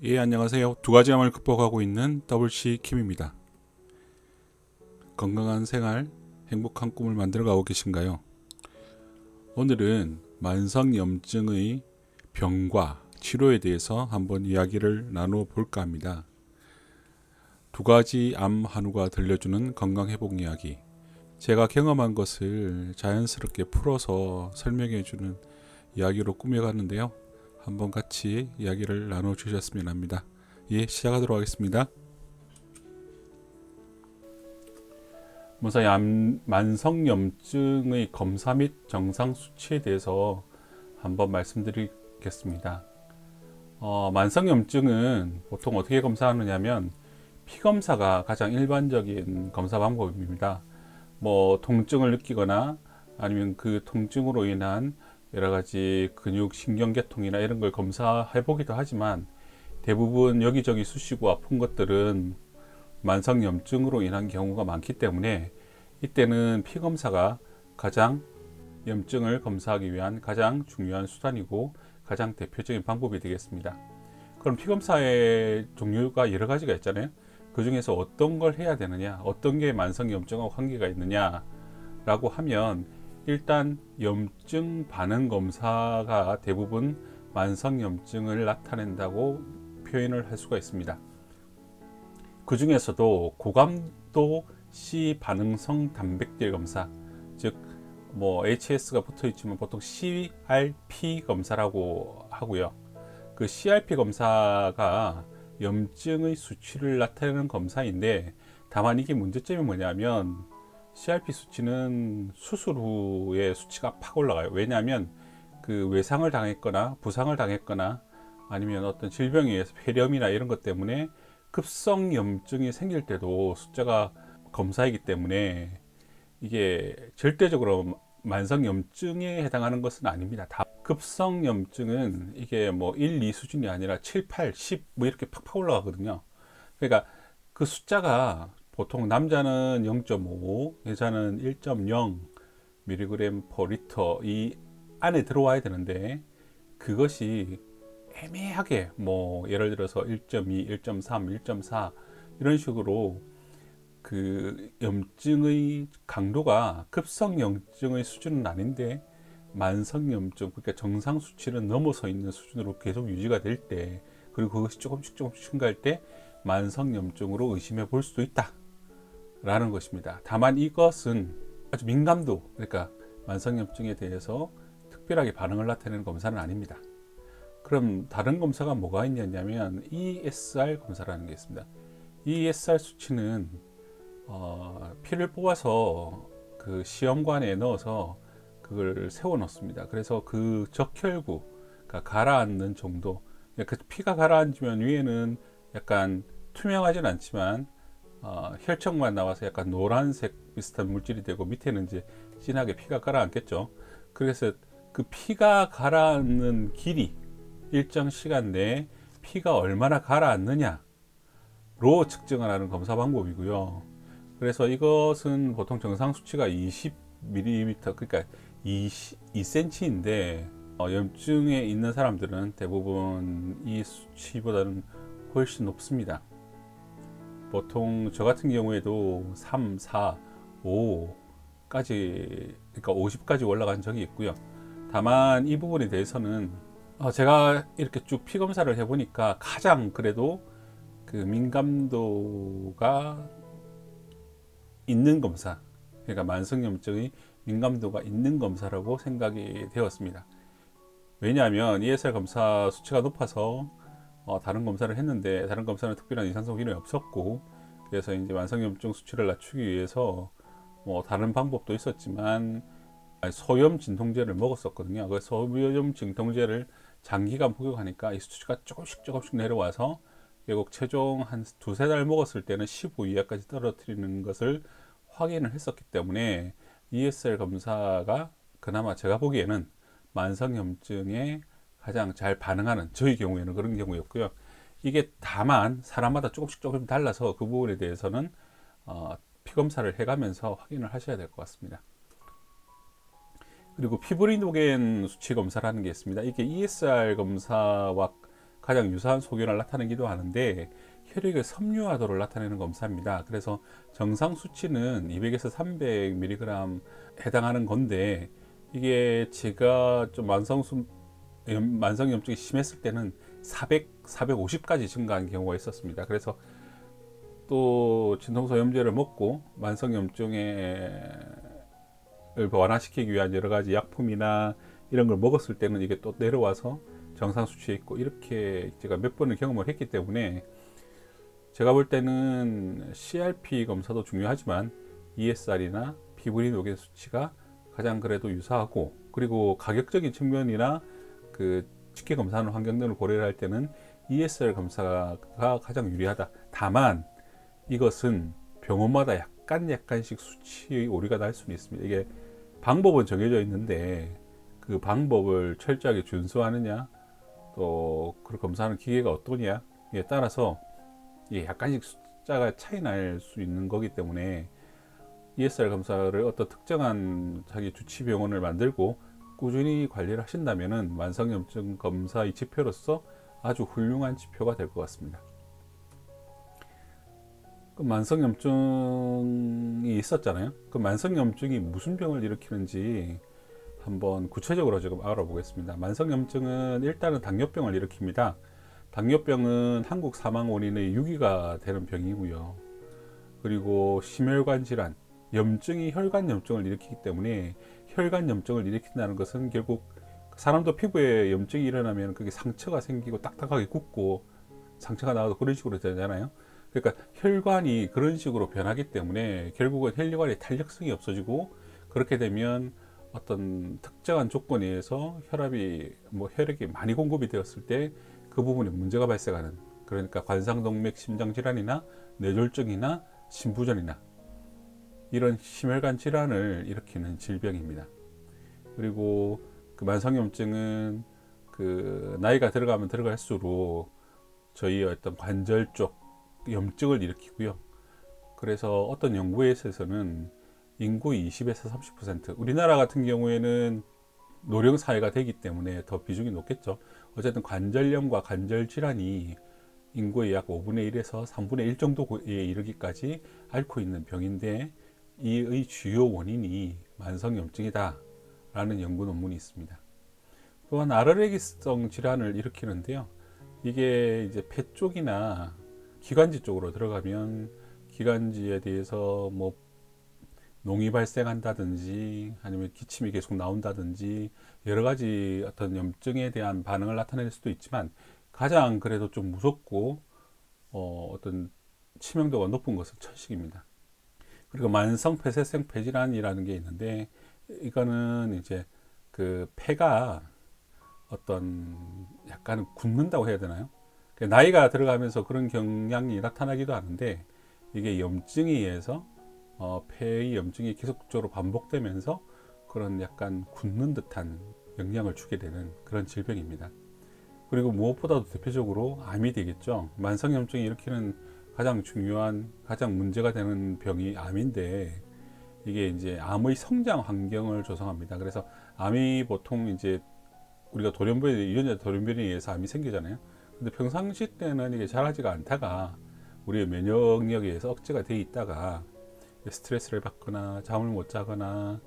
예, 안녕하세요. 두 가지 암을 극복하고 있는 WC 킴입니다. 건강한 생활, 행복한 꿈을 만들어가고 계신가요? 오늘은 만성염증의 병과 치료에 대해서 한번 이야기를 나눠볼까 합니다. 두 가지 암 한우가 들려주는 건강회복 이야기. 제가 경험한 것을 자연스럽게 풀어서 설명해주는 이야기로 꾸며갔는데요. 한번 같이 이야기를 나눠주셨으면 합니다. 예, 시작하도록 하겠습니다. 먼저 만성염증의 검사 및 정상 수치에 대해서 한번 말씀드리겠습니다. 만성염증은 보통 어떻게 검사하느냐면 피검사가 가장 일반적인 검사 방법입니다. 뭐 통증을 느끼거나 아니면 그 통증으로 인한 여러 가지 근육 신경계통이나 이런 걸 검사해 보기도 하지만 대부분 여기저기 쑤시고 아픈 것들은 만성염증으로 인한 경우가 많기 때문에 이때는 피검사가 가장 염증을 검사하기 위한 가장 중요한 수단이고 가장 대표적인 방법이 되겠습니다. 그럼 피검사의 종류가 여러 가지가 있잖아요. 그 중에서 어떤 걸 해야 되느냐, 어떤 게 만성염증하고 관계가 있느냐 라고 하면 일단 염증 반응 검사가 대부분 만성염증을 나타낸다고 표현을 할 수가 있습니다. 그 중에서도 고감도 C 반응성 단백질 검사, 즉 뭐 HS가 붙어 있지만 보통 CRP 검사라고 하고요. 그 CRP 검사가 염증의 수치를 나타내는 검사인데 다만 이게 문제점이 뭐냐면 CRP 수치는 수술 후에 수치가 팍 올라가요. 왜냐하면 그 외상을 당했거나 부상을 당했거나 아니면 어떤 질병에 의해서 폐렴이나 이런 것 때문에 급성 염증이 생길 때도 숫자가 검사이기 때문에 이게 절대적으로 만성 염증에 해당하는 것은 아닙니다. 다 급성 염증은 이게 뭐 1, 2 수준이 아니라 7, 8, 10 뭐 이렇게 팍팍 올라가거든요. 그러니까 그 숫자가 보통 남자는 0.5, 여자는 1.0 mg per liter 이 안에 들어와야 되는데 그것이 애매하게 뭐 예를 들어서 1.2, 1.3, 1.4 이런 식으로 그 염증의 강도가 급성 염증의 수준은 아닌데 만성 염증, 그러니까 정상 수치는 넘어서 있는 수준으로 계속 유지가 될 때, 그리고 그것이 조금씩 증가할 때 만성 염증으로 의심해 볼 수도 있다 라는 것입니다. 다만 이것은 아주 민감도, 그러니까 만성 염증에 대해서 특별하게 반응을 나타내는 검사는 아닙니다. 그럼 다른 검사가 뭐가 있냐면 ESR 검사라는 게 있습니다. ESR 수치는 피를 뽑아서 그 시험관에 넣어서 그걸 세워 놓습니다. 그래서 그 적혈구, 그러니까 가라앉는 정도, 그 피가 가라앉으면 위에는 약간 투명하진 않지만 혈청만 나와서 약간 노란색 비슷한 물질이 되고 밑에는 이제 진하게 피가 가라앉겠죠. 그래서 그 피가 가라앉는 길이 일정 시간 내에 피가 얼마나 가라앉느냐로 측정을 하는 검사 방법이고요. 그래서 이것은 보통 정상 수치가 20mm, 그러니까 2cm인데 염증에 있는 사람들은 대부분 이 수치보다는 훨씬 높습니다. 보통 저 같은 경우에도 3, 4, 5까지, 그러니까 50까지 올라간 적이 있고요. 다만 이 부분에 대해서는 제가 이렇게 쭉 피 검사를 해보니까 가장 그래도 그 민감도가 있는 검사, 그러니까 만성염증의 민감도가 있는 검사라고 생각이 되었습니다. 왜냐하면 ESR 검사 수치가 높아서 다른 검사를 했는데 다른 검사는 특별한 이상성 기능이 없었고, 그래서 이제 만성염증 수치를 낮추기 위해서 뭐 다른 방법도 있었지만 소염 진통제를 먹었었거든요. 그 소염 진통제를 장기간 복용하니까 이 수치가 조금씩 내려와서 결국 최종 한 두세 달 먹었을 때는 15 이하까지 떨어뜨리는 것을 확인을 했었기 때문에 ESR 검사가 그나마 제가 보기에는 만성염증에 가장 잘 반응하는, 저희 경우에는 그런 경우였고요. 이게 다만 사람마다 조금 달라서 그 부분에 대해서는 피검사를 해가면서 확인을 하셔야 될 것 같습니다. 그리고 피브리노겐 수치 검사라는 게 있습니다. 이게 ESR 검사와 가장 유사한 소견을 나타내기도 하는데 혈액의 섬유화도를 나타내는 검사입니다. 그래서 정상 수치는 200에서 300mg 해당하는 건데 이게 제가 좀 만성 염증이 심했을 때는 400, 450까지 증가한 경우가 있었습니다. 그래서 또 진통소염제를 먹고 만성 염증을 완화시키기 위한 여러 가지 약품이나 이런 걸 먹었을 때는 이게 또 내려와서 정상 수치에 있고, 이렇게 제가 몇 번을 경험을 했기 때문에 제가 볼 때는 CRP 검사도 중요하지만 ESR이나 피브린 오겐 수치가 가장 그래도 유사하고, 그리고 가격적인 측면이나 그 직계 검사하는 환경 등을 고려를 할 때는 ESR 검사가 가장 유리하다. 다만 이것은 병원마다 약간씩 수치의 오류가 날 수는 있습니다. 이게 방법은 정해져 있는데 그 방법을 철저하게 준수하느냐, 또 그 검사하는 기계가 어떠냐에 따라서 약간씩 숫자가 차이 날 수 있는 거기 때문에 ESR 검사를 어떤 특정한 자기 주치 병원을 만들고 꾸준히 관리를 하신다면은 만성염증 검사의 지표로서 아주 훌륭한 지표가 될 것 같습니다. 그 만성염증이 있었잖아요. 그 만성염증이 무슨 병을 일으키는지 한번 구체적으로 지금 알아보겠습니다. 만성염증은 일단은 당뇨병을 일으킵니다. 당뇨병은 한국 사망 원인의 6위가 되는 병이고요. 그리고 심혈관 질환, 염증이 혈관 염증을 일으키기 때문에 혈관 염증을 일으킨다는 것은 결국 사람도 피부에 염증이 일어나면 그게 상처가 생기고 딱딱하게 굽고 상처가 나와도 그런 식으로 되잖아요. 그러니까 혈관이 그런 식으로 변하기 때문에 결국은 혈관의 탄력성이 없어지고, 그렇게 되면 어떤 특정한 조건에 의해서 혈액이 많이 공급이 되었을 때 그 부분에 문제가 발생하는, 그러니까 관상동맥 심장질환이나 뇌졸중이나 심부전이나 이런 심혈관 질환을 일으키는 질병입니다. 그리고 그 만성염증은 그 나이가 들어가면 들어갈수록 저희 어떤 관절 쪽 염증을 일으키고요. 그래서 어떤 연구에 있어서는 인구의 20에서 30%, 우리나라 같은 경우에는 노령 사회가 되기 때문에 더 비중이 높겠죠. 어쨌든 관절염과 관절 질환이 인구의 약 5분의 1에서 3분의 1 정도에 이르기까지 앓고 있는 병인데, 이의 주요 원인이 만성염증이다 라는 연구 논문이 있습니다. 또한 아르레기성 질환을 일으키는데요. 이게 이제 폐 쪽이나 기관지 쪽으로 들어가면 기관지에 대해서 뭐 농이 발생한다든지 아니면 기침이 계속 나온다든지 여러 가지 어떤 염증에 대한 반응을 나타낼 수도 있지만, 가장 그래도 좀 무섭고 어떤 치명도가 높은 것은 천식입니다. 그리고 만성 폐쇄성 폐질환이라는 게 있는데, 이거는 이제 그 폐가 어떤 약간 굳는다고 해야 되나요? 나이가 들어가면서 그런 경향이 나타나기도 하는데, 이게 염증에 의해서 폐의 염증이 계속적으로 반복되면서 그런 약간 굳는 듯한 영향을 주게 되는 그런 질병입니다. 그리고 무엇보다도 대표적으로 암이 되겠죠. 만성염증이 일으키는 가장 중요한, 가장 문제가 되는 병이 암인데, 이게 이제 암의 성장 환경을 조성합니다. 그래서 암이 보통 이제 우리가 유전자 돌연변이에 의해서 암이 생기잖아요. 근데 평상시 때는 이게 잘하지가 않다가 우리의 면역력에 의해서 억제가 돼 있다가 스트레스를 받거나 잠을 못 자거나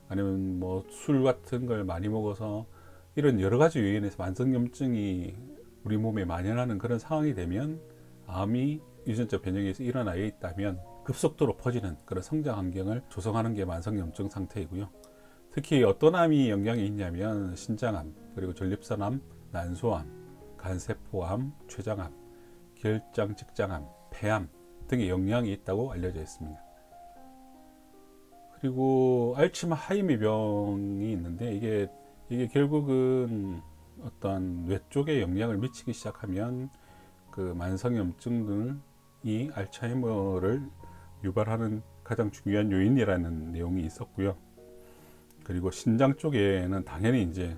아니면 뭐 술 같은 걸 많이 먹어서 이런 여러 가지 요인에서 만성염증이 우리 몸에 만연하는 그런 상황이 되면, 암이 유전자 변형에서 일어나 있다면 급속도로 퍼지는 그런 성장 환경을 조성하는 게 만성염증 상태이고요. 특히 어떤 암이 영향이 있냐면 신장암, 그리고 전립선암, 난소암, 간세포암, 췌장암, 결장직장암, 폐암 등의 영향이 있다고 알려져 있습니다. 그리고 알츠하이머 병이 있는데, 이게 결국은 어떤 뇌 쪽에 영향을 미치기 시작하면 그 만성염증이 알츠하이머를 유발하는 가장 중요한 요인이라는 내용이 있었고요. 그리고 신장 쪽에는 당연히 이제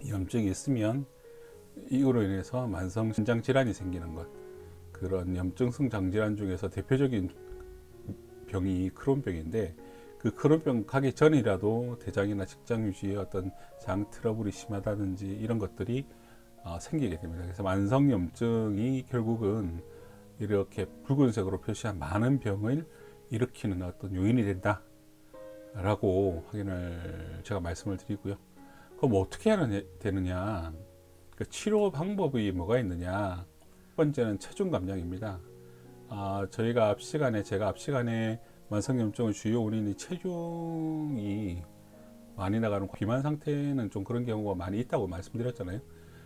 염증이 있으면 이거로 인해서 만성 신장 질환이 생기는 것, 그런 염증성 장질환 중에서 대표적인 병이 크론병인데, 그 크론병 가기 전이라도 대장이나 직장 유지에 어떤 장 트러블이 심하다든지 이런 것들이 생기게 됩니다. 그래서 만성염증이 결국은 이렇게 붉은색으로 표시한 많은 병을 일으키는 어떤 요인이 된다라고 확인을 제가 말씀을 드리고요. 그럼 어떻게 되느냐? 그 치료 방법이 뭐가 있느냐? 첫 번째는 체중 감량입니다. 제가 앞 시간에 만성염증의 주요 원인이 체중이 많이 나가는 비만 상태는 좀 그런 경우가 많이 있다고 말씀드렸잖아요.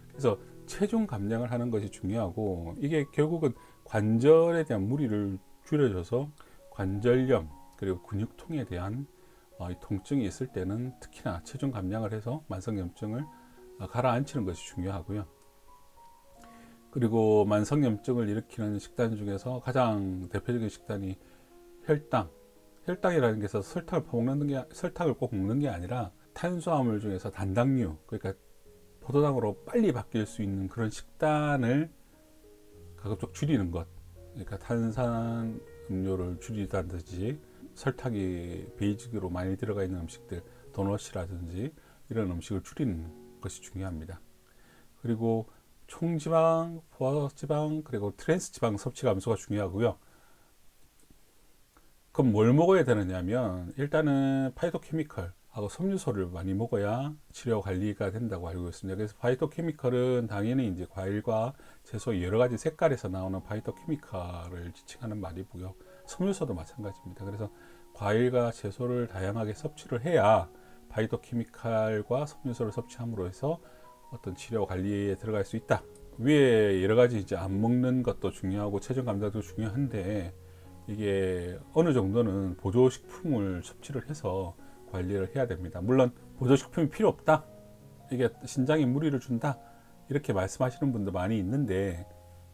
그래서 체중 감량을 하는 것이 중요하고, 이게 결국은 관절에 대한 무리를 줄여줘서 관절염 그리고 근육통에 대한 통증이 있을 때는 특히나 체중 감량을 해서 만성염증을 가라앉히는 것이 중요하고요. 그리고 만성염증을 일으키는 식단 중에서 가장 대표적인 식단이 혈당이라는 게 있어서 설탕을 꼭 먹는 게 아니라 탄수화물 중에서 단당류, 그러니까 포도당으로 빨리 바뀔 수 있는 그런 식단을 가급적 줄이는 것. 그러니까 탄산 음료를 줄이다든지, 설탕이 베이직으로 많이 들어가 있는 음식들, 도넛이라든지 이런 음식을 줄이는 것이 중요합니다. 그리고 총지방, 포화지방, 그리고 트랜스지방 섭취 감소가 중요하고요. 그럼 뭘 먹어야 되느냐면, 일단은 파이토케미컬하고 섬유소를 많이 먹어야 치료 관리가 된다고 알고 있습니다. 그래서 파이토케미컬은 당연히 이제 과일과 채소 여러 가지 색깔에서 나오는 파이토케미컬을 지칭하는 말이고요. 섬유소도 마찬가지입니다. 그래서 과일과 채소를 다양하게 섭취를 해야 파이토케미컬과 섬유소를 섭취함으로 해서 어떤 치료 관리에 들어갈 수 있다. 위에 여러 가지 이제 안 먹는 것도 중요하고 체중 감량도 중요한데, 이게 어느 정도는 보조식품을 섭취를 해서 관리를 해야 됩니다. 물론 보조식품이 필요 없다, 이게 신장에 무리를 준다, 이렇게 말씀하시는 분도 많이 있는데,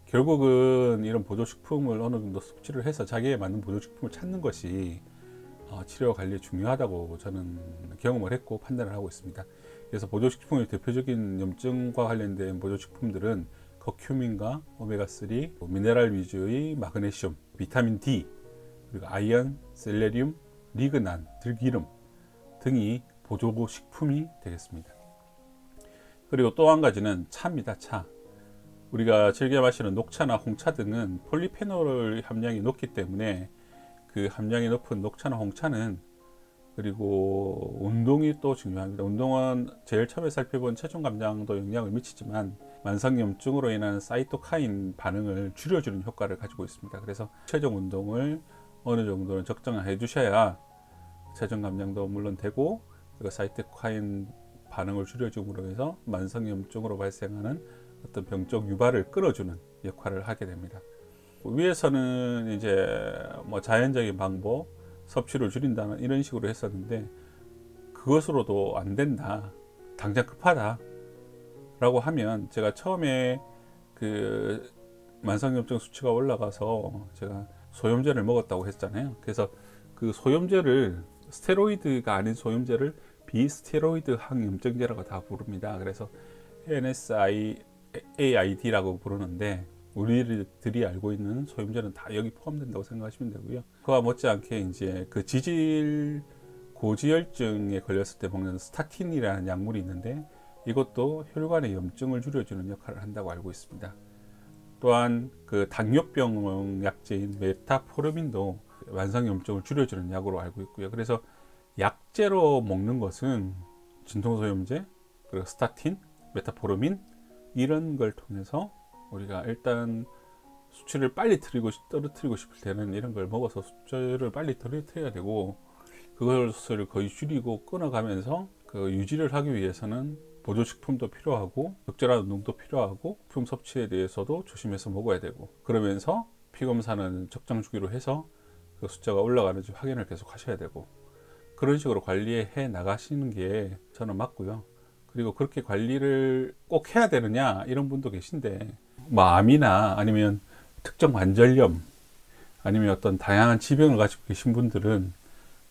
결국은 이런 보조식품을 어느 정도 섭취를 해서 자기에 맞는 보조식품을 찾는 것이 치료 관리에 중요하다고 저는 경험을 했고 판단을 하고 있습니다. 그래서 보조식품의 대표적인 염증과 관련된 보조식품들은 커큐민과 오메가3, 미네랄 위주의 마그네슘, 비타민 D, 그리고 아이언, 셀레늄, 리그난, 들기름 등이 보조식품이 되겠습니다. 그리고 또 한 가지는 차입니다. 차. 우리가 즐겨 마시는 녹차나 홍차 등은 폴리페놀 함량이 높기 때문에 그 함량이 높은 녹차나 홍차는, 그리고 운동이 또 중요합니다. 운동은 제일 처음에 살펴본 체중 감량도 영향을 미치지만 만성염증으로 인한 사이토카인 반응을 줄여주는 효과를 가지고 있습니다. 그래서 체중 운동을 어느 정도는 적정해 주셔야 체중 감량도 물론 되고, 그리고 사이토카인 반응을 줄여줌으로 해서 만성염증으로 발생하는 어떤 병적 유발을 끌어주는 역할을 하게 됩니다. 위에서는 이제 뭐 자연적인 방법, 섭취를 줄인다는 이런 식으로 했었는데, 그것으로도 안 된다, 당장 급하다 라고 하면, 제가 처음에 그 만성염증 수치가 올라가서 제가 소염제를 먹었다고 했잖아요. 그래서 그 소염제를, 스테로이드가 아닌 소염제를 비스테로이드 항염증제라고 다 부릅니다. 그래서 NSAID라고 부르는데, 우리들이 알고 있는 소염제는 다 여기 포함된다고 생각하시면 되고요. 그와 못지않게 이제 그 고지혈증에 걸렸을 때 먹는 스타틴이라는 약물이 있는데, 이것도 혈관의 염증을 줄여주는 역할을 한다고 알고 있습니다. 또한 그 당뇨병 약제인 메타포르민도 만성염증을 줄여주는 약으로 알고 있고요. 그래서 약제로 먹는 것은 진통소염제, 그리고 스타틴, 메타포르민 이런 걸 통해서 우리가 일단 수치를 빨리 떨어뜨리고 싶을 때는 이런 걸 먹어서 수치를 빨리 떨어뜨려야 되고, 그것을 거의 줄이고 끊어가면서 그 유지를 하기 위해서는 보조식품도 필요하고, 적절한 운동도 필요하고, 식품 섭취에 대해서도 조심해서 먹어야 되고, 그러면서 피검사는 적정 주기로 해서 그 숫자가 올라가는지 확인을 계속 하셔야 되고, 그런 식으로 관리해 나가시는 게 저는 맞고요. 그리고 그렇게 관리를 꼭 해야 되느냐 이런 분도 계신데, 뭐 암이나 아니면 특정 관절염 아니면 어떤 다양한 지병을 가지고 계신 분들은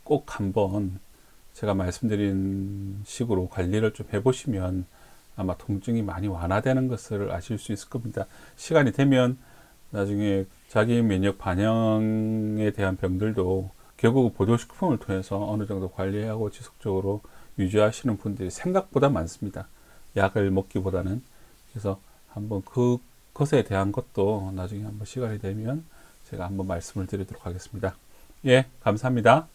꼭 한번 제가 말씀드린 식으로 관리를 좀 해보시면 아마 통증이 많이 완화되는 것을 아실 수 있을 겁니다. 시간이 되면 나중에 자기 면역 반영에 대한 병들도 결국 보조식품을 통해서 어느 정도 관리하고 지속적으로 유지하시는 분들이 생각보다 많습니다. 약을 먹기보다는. 그래서 한번 그것에 대한 것도 나중에 한번 시간이 되면 제가 한번 말씀을 드리도록 하겠습니다. 예, 감사합니다.